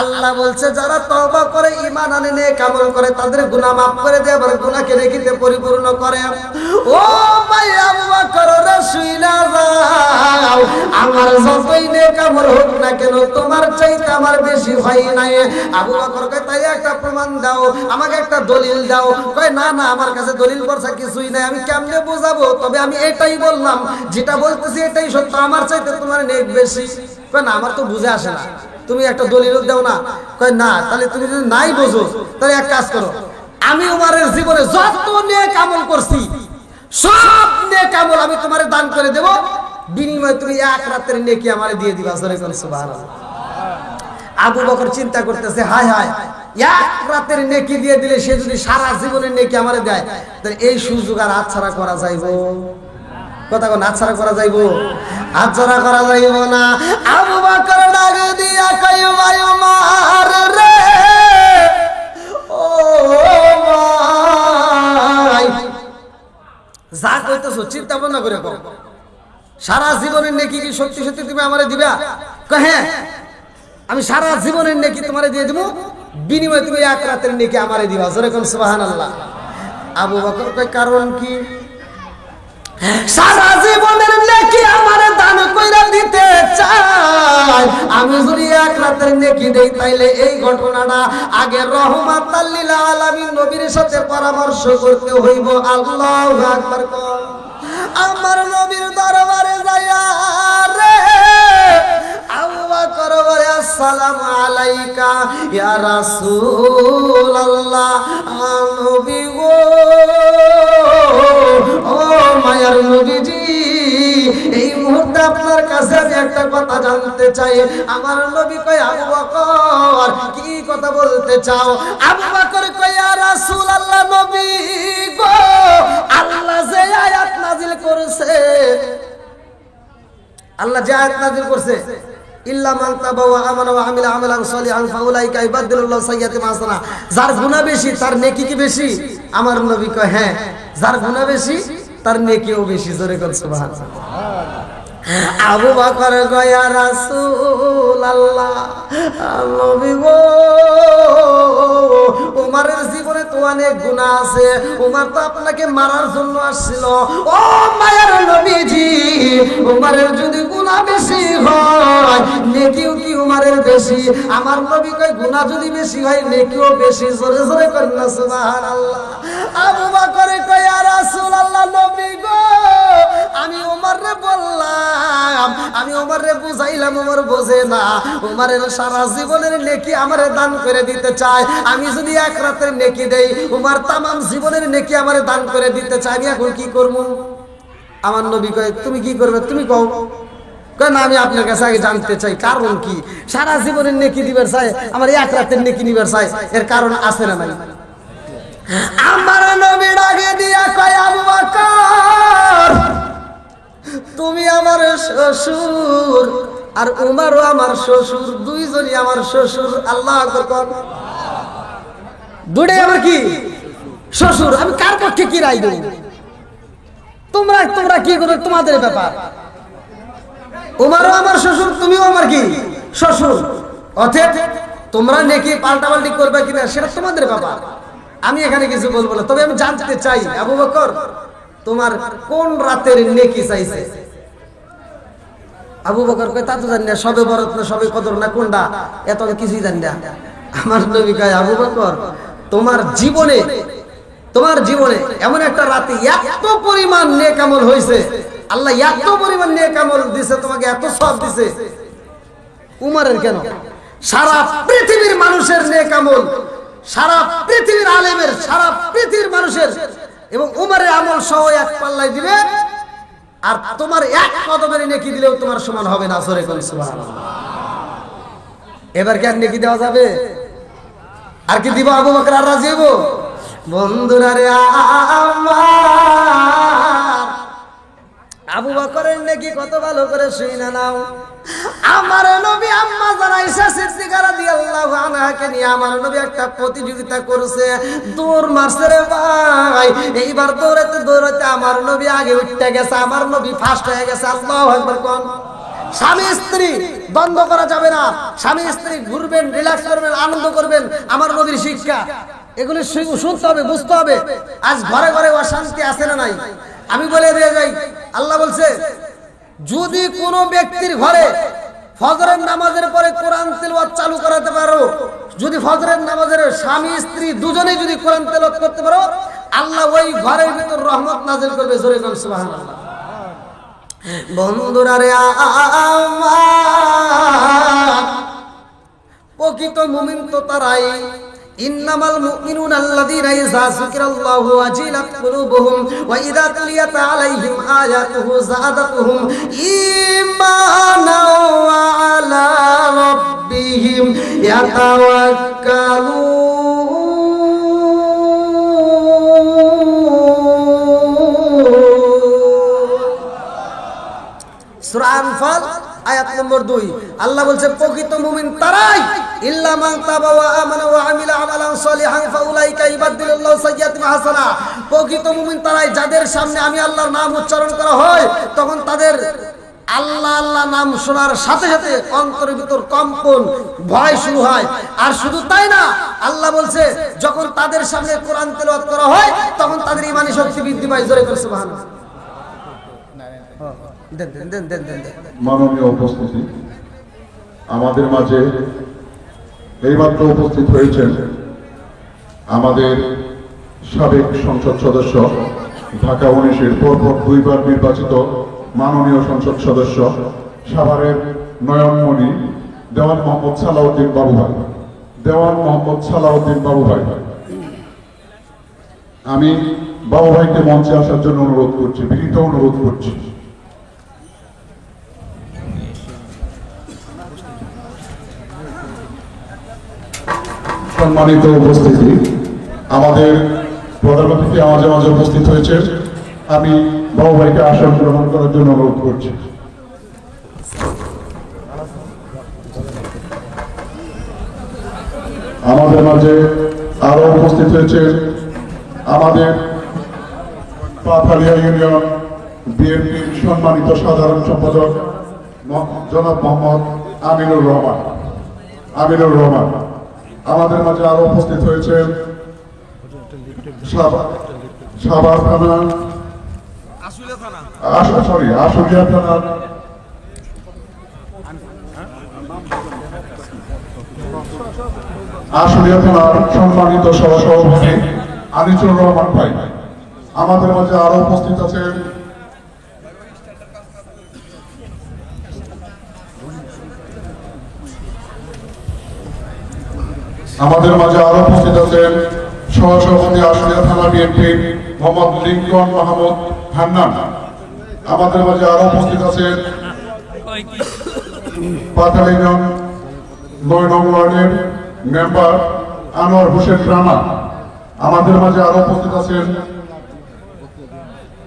আল্লাহ বলছে যারা তওবা করে, ঈমান আনে, নেক আমল করে, তাদের গুনাহ মাফ করে দেয়, আবার গুনাহকে নেকিতে পরিপূর্ণ করে। ও ভাই আবু বকর রে, শুইনা যাও, আমার যতই নেক আমল হোক না কেন তোমার চাইতে আমার বেশি হয় নাই। আবু বকর কয়, তাই একটা প্রমাণ দাও, আমাকে একটা দলিল দাও। কয়, না না, আমার কাছে দলিল বর্ষা কিছুই নাই, আমি কেমনে বোঝাবো, তবে আমি এটাই বললাম, যেটা বলতেছি এটাই সত্য, আমার চাইতে তোমার নেক বেশি। কয়, না, আমার তো বুঝে আসে না, তুমি একটা দলিল দাও না। কয়, না, তাহলে তুমি যদি নাই বোঝো তাহলে এক কাজ করো, আমি উমরের জীবনে যত নেক আমল করছি সব নেক আমল আমি তোমারে দান করে দেব, বিনিময়ে তুমি এক রাতের নেকি আমারে দিয়ে দিবা। সুবহানাল্লাহ। আবু বকর চিন্তা করতেছে, হায় হায়, এক রাতের নেকি দিয়ে দিলে সে যদি সারা জীবনের নেকি আমারে দেয়, তাহলে এই সুযোগ আর হাতছাড়া করা যাইবো? কথা কোন হাতছাড়া করা যাইবো? হাতছাড়া করা যাইব না। আবু বকর ডাক দিয়া কয়, ভাই ওমর রে, ও ভাই, যা কইতেছো চিন্তা ভাবনা করে কও, সারা জীবনের নেকি কি সত্যি সত্যি তুমি আমারে দিবা? কয়, হ্যাঁ, আমি সারা জীবনের নেকি তোমারে দিয়ে দেব, বিনিময়ে তুমি এক রাতের নেকি আমারে দিবা। জোরে কোন সুবহানাল্লাহ। আবু বকর কয়, কারণ কি? সারা জীবনের নেকি আমারে দান কইরা দিতে চাই, আমি যদি এক রাতের নেকি দেই তাইলে এই ঘটনাটা আগে রহমাতাল লিল আলামিন নবীর সাথে পরামর্শ করতে হইব। আল্লাহু আকবার। আমার নবীর দরবারে যাইয়া রে আবু বকর বলে, আসসালামু আলাইকা ইয়া রাসূলুল্লাহ, নবী গো, ও মায়ার নবীজি, এই মুহূর্তে আপনার কাছে আমি একটা কথা জানতে চাই। আমার নবী কয়, আবু বকর, কি কথা বলতে চাও? আবু বকর কয়, ইয়া রাসূলুল্লাহ, নবী গো, আল্লাহ যে আয়াত নাযিল করেছে, আল্লাহ যে আয়াত নাযিল করছে, ইল্লা মান তাবা ওয়া আমানা ওয়া আমিলা আমালান সালিহান ফাউলাইকা ইবাদদিলুল্লাহু সাইয়্যাতিহিম হাসানা। যার গুনাহ বেশি তার নেকি কি বেশি? আমার নবী কয়, হ্যাঁ, যার গুনাহ বেশি তার নেকিও বেশি। জোরে কোন সুবহানাল্লাহ। আবু বকর কয়, ইয়া রাসূলুল্লাহ, নবী গো, ওমরের জীবনে আছে। উমর তো আপনাকে মারার জন্য আসছিল। ও মায়ের নবীজি, উমরের যদি গুনাহ বেশি হয় নেকিও কি উমরের বেশি? আমার নবী কয় গুনাহ যদি বেশি হয় নেকিও বেশি। জোরে জোরে করেন না সুবহানাল্লাহ। আবু বকর কয় ইয়া রাসূলুল্লাহ, নবী গো আমি উমররে বললাম, আমি উমররে বুঝাইলাম, উমর বোঝে না। উমরের সারা জীবনের নেকি আমারে দান করে দিতে চায়। আমি যদি এক রাতের নেকি দেই, উমর তামাম জীবনের নেকি আমারে দান করে দিতে চায়। আমি এখন কি করব? আমার নবী কয় তুমি কি করবে? তুমি কও। কয় না, আমি আপনার কাছে আগে জানতে চাই কারণ কি? সারা জীবনের নেকি দিবার চাই, আমার এক রাতের নেকি নিবার চাই, এর কারণ আছে না নাই? আমার নবী ডাকে দিয়া কয় আবু বকর, তুমি আমার শ্বশুর আর উমরও আমার শ্বশুর, দুইজনই আমার শ্বশুর। আল্লাহু আকবার। দুটাই আমার কি শ্বশুর। আমি কার পক্ষে কি রায় দেব? তোমরা তোমরা কি করো, তোমাদের ব্যাপার। উমরও আমার শ্বশুর, তুমিও আমার কি শ্বশুর। অতএব তোমরা নেকি পাল্টাপাল্টি করবে কিনা সেটা তোমাদের ব্যাপার, আমি এখানে কিছু বলবো না। তবে আমি জানতে চাই আবু বকর তোমার কোন রাতের নেকি চাইছে? আবু বকর কয় তা তো জানি না, সবে বরাত না সবে কদর না কোনটা, এত কিছুই জানি না। আমার নবী কয় আবু বকর তোমার জীবনে এমন একটা রাতে এত পরিমাণ নেক আমল হয়েছে, আল্লাহ এত পরিমাণ নেক আমল দিছে, তোমাকে এত সওয়াব দিছে। উমরের কেন? সারা পৃথিবীর মানুষের নেক আমল, সারা পৃথিবীর আলেমের, সারা পৃথিবীর মানুষের এবং উমরের আমল সহ এক পাল্লায় দিবে, আর তোমার এক কদমের নেকি দিলেও তোমার সমান হবে না। জোরে কোন সুবহানাল্লাহ। এবার কি আর নেকি দেওয়া যাবে? আর কি দিব? আবু বকর আর রাজি হইব? বন্ধুরা রে আমার, আবু বকরের নেকি কত ভালো করে শুইনা নাও। আমার নবী আম্মা জানা আয়েশা সিদ্দিকা রাদিয়াল্লাহু আনহাকে নিয়ে আমার নবী একটা প্রতিযোগিতা করেছে, দৌড় মারছে রে ভাই। এইবার দৌড়াতে দৌড়াতে আমার নবী আগে উঠতে গেছে, আমার নবী ফার্স্ট হয়ে গেছে। আল্লাহু আকবার কোন। স্বামী স্ত্রী দ্বন্দ্ব করা যাবে না, স্বামী স্ত্রী ঘুরবেন, রিল্যাক্স করবেন, আনন্দ করবেন। আমার নবীর শিক্ষা এগুলি শুনতে হবে, বুঝতে হবে। আজ ঘরে ঘরে অশান্তি আছে না নাই? আমি বলে দিয়ে যাই, আল্লাহ বলছে যদি কোনো ব্যক্তির ঘরে ফজরের নামাজের পরে কোরআন তেলাওয়াত চালু করাতে পারো, যদি ফজরের নামাজের স্বামী স্ত্রী দুজনেই যদি কোরআন তেলাওয়াত করতে পারো, আল্লাহ ওই ঘরের ভিতর রহমত নাযিল করবে। জোরে বল সুবহানাল্লাহ। বন্ধুরা রে আমার, প্রকৃত মুমিন তো তারাই। ইন্নামাল মুমিনুনা আল্লাযীনা ইযা যুকিরাল্লাহু ওয়াজিলাত কুলুবুহুম ওয়া ইযা তুলিয়াত আলাইহিম আয়াতুহু যাদাতুহুম ঈমানাও ওয়া আলা রাব্বিহিম ইয়াতাওয়াক্কালুন। সূরা আনফাল আয়াত নম্বর 2। আল্লাহ বলছে প্রকৃত মুমিন তারাই, ইল্লা মান তাবা ওয়া আমানা ওয়া আমিলা আমালান সলিহান ফাউলাইকা ইবাদদিলুল্লাহু সাইয়্যাতিহিম হাসানা। প্রকৃত মুমিন তারাই যাদের সামনে আমি আল্লাহর নাম উচ্চারণ করা হয়, তখন তাদের আল্লাহ আল্লাহ নাম শোনার সাথে সাথে অন্তরের ভিতর কম্পন, ভয় শুরু হয়। আর শুধু তাই না, আল্লাহ বলছে যখন তাদের সামনে কোরআন তেলাওয়াত করা হয় তখন তাদের ঈমানি শক্তি বৃদ্ধি পায়। জোরে করে সুবহানাল্লাহ। মাননীয় উপস্থিতি, আমাদের মাঝে এইমাত্র উপস্থিত হয়েছেন আমাদের সাবেক সংসদ সদস্য, ঢাকা 19-এর পরপর 2বার নির্বাচিত মাননীয় সংসদ সদস্য, সাভারের নয়নমণি দেওয়ান মোহাম্মদ সালাউদ্দিন বাবু ভাই। দেওয়ান মোহাম্মদ সালাউদ্দিন বাবু ভাই, আমি বাবু ভাইকে মঞ্চে আসার জন্য অনুরোধ করছি, বিনীত অনুরোধ করছি। সম্মানিত উপস্থিতি, আমাদের প্রধান অতিথি মাঝে মাঝে উপস্থিত হয়েছে, আমি বাবু ভাইকে আসন গ্রহণ করার জন্য অনুরোধ করছি। আমাদের মাঝে আরো উপস্থিত হয়েছে আমাদের পাথালিয়া ইউনিয়ন বিএনপির সম্মানিত সাধারণ সম্পাদক জনাব মোহাম্মদ আমিনুর রহমান। আমাদের মাঝে আরো উপস্থিত হয়েছে সাভার থানা, আশুলিয়া থানার সম্মানিত সহসভাপতি আনিসুর রহমান ভাই। আমাদের মাঝে আরো উপস্থিত আছেন সহসভাপতি আশুলিয়া থানা বিএনপি মোহাম্মদ লিঙ্কন মাহমুদ হান্নান। আমাদের মাঝে আরো উপস্থিত আছেন পাতাল ইউনিয়ন 9 নং ওয়ার্ডের মেম্বার আনোয়ার হোসেন রানা। আমাদের মাঝে আরো উপস্থিত আছেন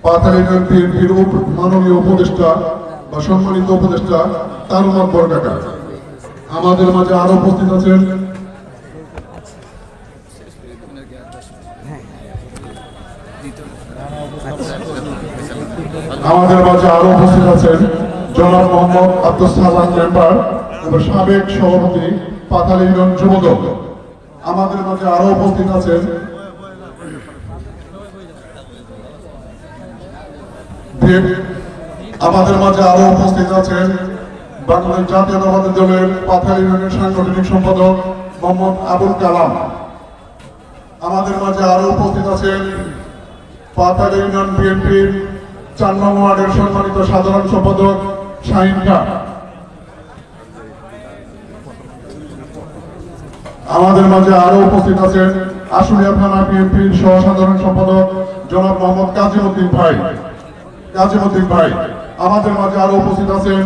পাতাল ইউনিয়ন বিএনপির মাননীয় উপদেষ্টা বা সম্মানিত উপদেষ্টা তারুমান বরকাকা। আমাদের মাঝে আরো উপস্থিত আছেন জনাব মোহাম্মদ আব্দুল সালাম মেম্বার এবং সাবেক সভাপতি পাতাল ইউনিয়ন যুবদল। আমাদের মাঝে আরো উপস্থিত আছেন বাংলাদেশ জাতীয়তাবাদী দলের পাতাল ইউনিয়নের সাংগঠনিক সম্পাদক মোহাম্মদ আবুল কালাম। আমাদের মাঝে আরো উপস্থিত আছেন পাতাল ইউনিয়ন বিএনপির 4 নং ওয়ার্ডের সম্মানিত সাধারণ সম্পাদক শাহিন খান। আমাদের মাঝে আরো উপস্থিত আছেন আশুলিয়া থানা বিএনপির সহ সাধারণ সম্পাদক জনাব মোহাম্মদ কাজীউদ্দিন ভাই। আমাদের মাঝে আরো উপস্থিত আছেন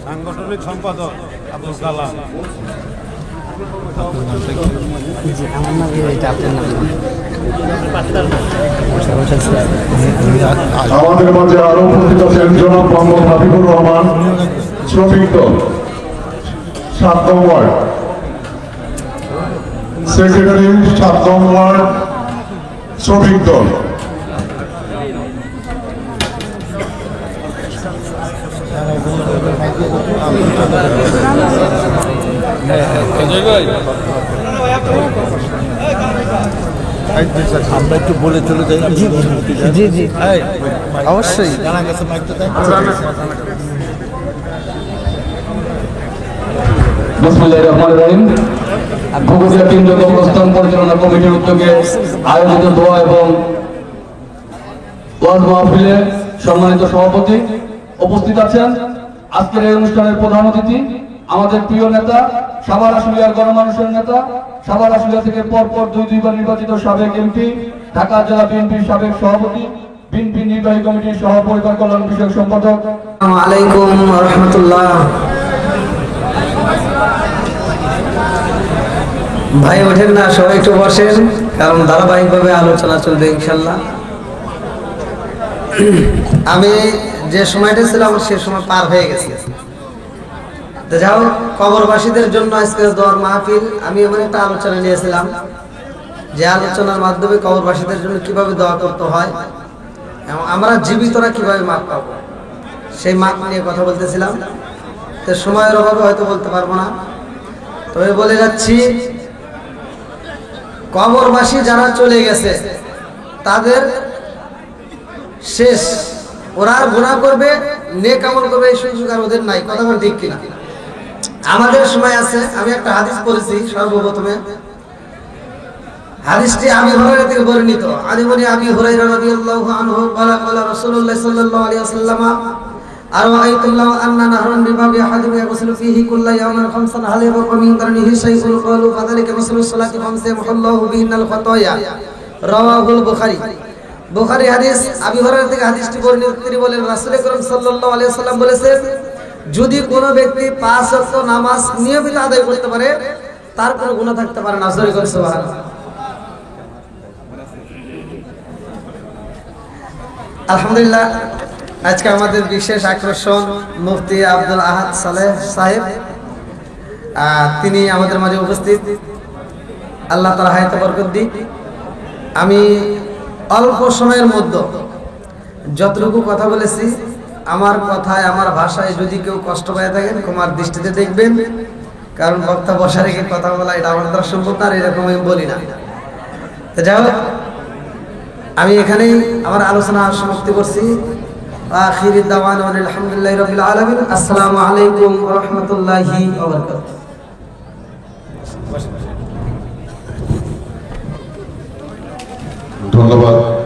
সাংগঠনিক সম্পাদক আব্দুল সালাম। আমাদের মাঝে আরো উপস্থিত আছেন জনাব মোহাম্মদ হাবিবুর রহমান, শ্রমিক দল 7 নং ওয়ার্ড সেক্রেটারি, 7 নং ওয়ার্ড শ্রমিক দল। আমরা একটু বলে চলে যাই। জি জি অবশ্যই। জানা গেছে মাইকটা তাই। বিসমিল্লাহির রহমানির রহিম। ভূগোলীয় কেন্দ্রীয় কবরস্থান পরিচালনা কমিটির উদ্যোগে আয়োজিত দোয়া এবং ওয়াজ মাহফিলে সম্মানিত সভাপতি উপস্থিত আছেন। আজকের এই অনুষ্ঠানের প্রধান অতিথি আমাদের প্রিয় নেতা, সাভার আশুলিয়ার গণমানুষের নেতা, সাভার আশুলিয়া থেকে পরপর দুইবার নির্বাচিত সাবেক এমপি, ঢাকা জেলা বিএনপির সাবেক সভাপতি, বিএনপি নির্বাহী কমিটির সহ পরিবার কল্যাণ বিষয়ক সম্পাদক। আসসালামু আলাইকুম ওয়া রাহমাতুল্লাহ। ভাই ওঠেন না, সবাই একটু বসেন, কারণ ধারাবাহিকভাবে আলোচনা চলবে ইনশাল্লাহ। আমি যে সময়টা ছিলাম সে সময় পার হয়ে গেছে। তো যাও, কবরবাসীদের জন্য আজকে দোয়ার মাহফিল। আমি এমন একটা আলোচনা নিয়েছিলাম যে আলোচনার মাধ্যমে কবরবাসীদের জন্য কিভাবে দোয়া করতে হয় এবং আমরা জীবিতরা কিভাবে মাপ পাবো সেই মাপ নিয়ে কথা বলতেছিলাম। তো সময়ের অভাবে হয়তো বলতে পারবো না, তবে বলে যাচ্ছি, কবরবাসী যারা চলে গেছে তাদের শেষ, ওরা আর গুনাহ করবে, নেক আমল করবে, এই সুযোগ আর ওদের নাই। কথা বল ঠিক কিনা? আমাদের সময় আছে। আমি একটা হাদিস পড়েছি সর্বপ্রথমে। হাদিসটি আবু হুরায়রা থেকে বর্ণিত। আবু হুরায়রা রাদিয়াল্লাহু আনহু قال قال رسول الله صلى الله عليه وسلم أرأيت الله أن نهرا بباب أحدكم يغسل فيه كل يوم خمسا هل يبقى من درنه شيء قالوا فذلك مثل الصلاة خمس يمحو الله بهن الخطايا رواه البخاري। বুখারী হাদিস। আবু হুরায়রা থেকে হাদিসটি বর্ণিত। তিনি বলেন রাসূল আকরাম সাল্লাল্লাহু আলাইহি ওয়াসাল্লাম বলেছেন, যদি কোনো ব্যক্তি 5 ওয়াক্ত নামাজ নিয়মিত আদায় করতে পারে তার কোনো গুনাহ থাকতে পারে না। জোরে করে সুবহানাল্লাহ। আলহামদুলিল্লাহ। আজকে আমাদের বিশেষ আকর্ষণ মুফতি আব্দুল আহাদ সালেহ সাহেব, তিনি আমাদের মাঝে উপস্থিত। আল্লাহ তাআলা হায়াতে বরকত দিক। আমি অল্প সময়ের মধ্যে যতটুকু কথা বলেছি, আমার কথায় আমার ভাষায় যদি কেউ কষ্ট পেয়ে থাকেন ক্ষমার দৃষ্টিতে দেখবেন, কারণ বক্তা বসা রেখে কথা বলা এটা আমার দ্বারা সম্ভব না, আর এরকম আমি বলি না। তো যাই হোক, আমি এখানেই আমার আলোচনা সমাপ্তি করছি। আখিরি দাওয়ানা আলহামদুলিল্লাহি রাব্বিল আলামিন। আসসালামু আলাইকুম ওয়া রাহমাতুল্লাহি ওয়া বারাকাতুহু। ধন্যবাদ।